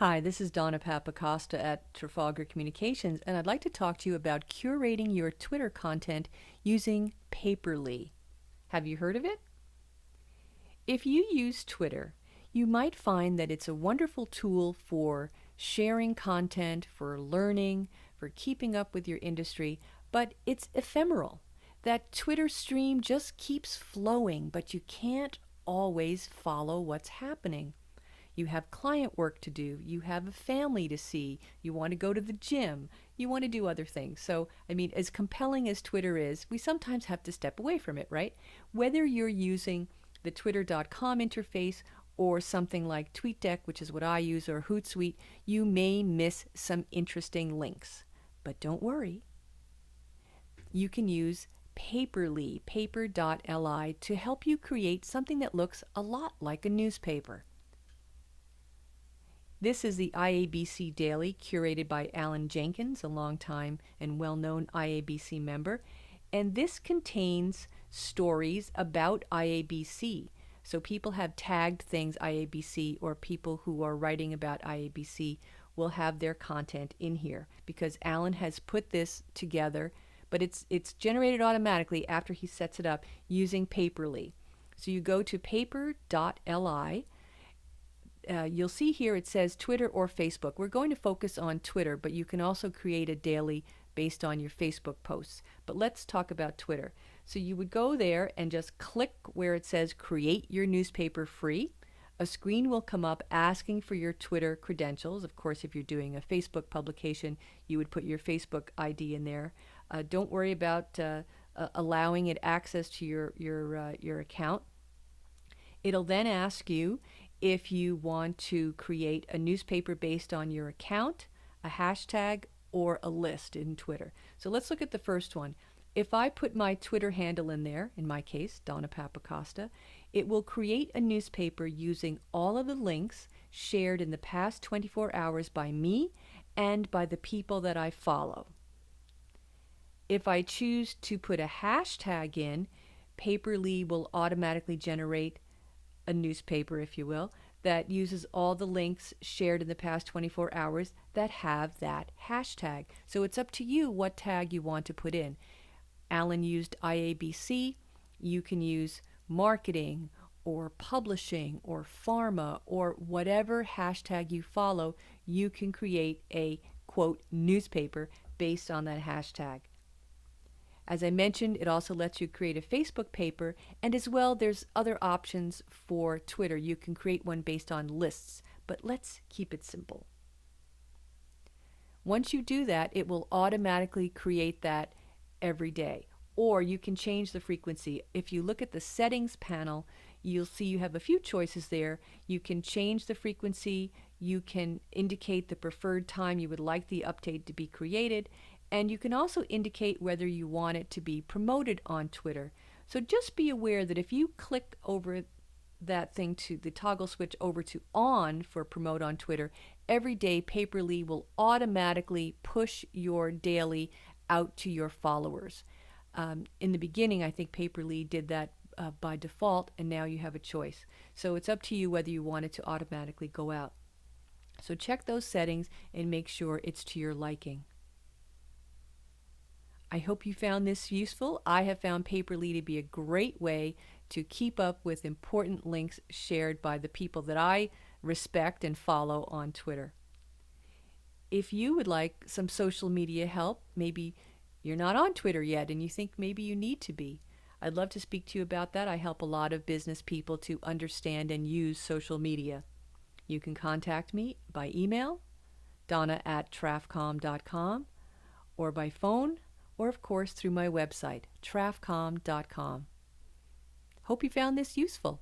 Hi, this is Donna Papacosta at Trafalgar Communications, and I'd like to talk to you about curating your Twitter content using Paper.li. Have you heard of it? If you use Twitter, you might find that it's a wonderful tool for sharing content, for learning, for keeping up with your industry, but it's ephemeral. That Twitter stream just keeps flowing, but you can't always follow what's happening. You have client work to do, you have a family to see, you want to go to the gym, you want to do other things. So, as compelling as Twitter is, we sometimes have to step away from it, right? Whether you're using the twitter.com interface or something like TweetDeck, which is what I use, or Hootsuite, you may miss some interesting links. But don't worry. You can use Paper.li, Paper.li, to help you create something that looks a lot like a newspaper. This is the IABC Daily, curated by Alan Jenkins, a longtime and well-known IABC member. And this contains stories about IABC. So people have tagged things IABC, or people who are writing about IABC will have their content in here because Alan has put this together, but it's generated automatically after he sets it up using Paper.li. So you go to Paper.li. You'll see here it says Twitter or Facebook. We're going to focus on Twitter, but you can also create a daily based on your Facebook posts. But let's talk about Twitter. So you would go there and just click where it says Create Your Newspaper Free. A screen will come up asking for your Twitter credentials. Of course, if you're doing a Facebook publication, you would put your Facebook ID in there. Don't worry about allowing it access to your account. It'll then ask you if you want to create a newspaper based on your account, a hashtag, or a list in Twitter. So let's look at the first one. If I put my Twitter handle in there, in my case, Donna Papacosta, it will create a newspaper using all of the links shared in the past 24 hours by me and by the people that I follow. If I choose to put a hashtag in, Paper.li will automatically generate a newspaper, if you will, that uses all the links shared in the past 24 hours that have that hashtag. So it's up to you what tag you want to put in. Alan used IABC. You can use marketing or publishing or pharma or whatever hashtag you follow. You can create a, quote, newspaper based on that hashtag. As I mentioned, it also lets you create a Facebook paper, and as well, there's other options for Twitter. You can create one based on lists, but let's keep it simple. Once you do that, it will automatically create that every day, or you can change the frequency. If you look at the settings panel, you'll see you have a few choices there. You can change the frequency, you can indicate the preferred time you would like the update to be created, and you can also indicate whether you want it to be promoted on Twitter. So just be aware that if you click over that thing to the toggle switch over to on for promote on Twitter, every day Paper.li will automatically push your daily out to your followers. In the beginning, I think Paper.li did that by default, and now you have a choice. So it's up to you whether you want it to automatically go out. So check those settings and make sure it's to your liking. I hope you found this useful. I have found Paper.li to be a great way to keep up with important links shared by the people that I respect and follow on Twitter. If you would like some social media help, maybe you're not on Twitter yet and you think maybe you need to be, I'd love to speak to you about that. I help a lot of business people to understand and use social media. You can contact me by email, donna@trafcom.com, or by phone, or of course through my website, trafcom.com. Hope you found this useful.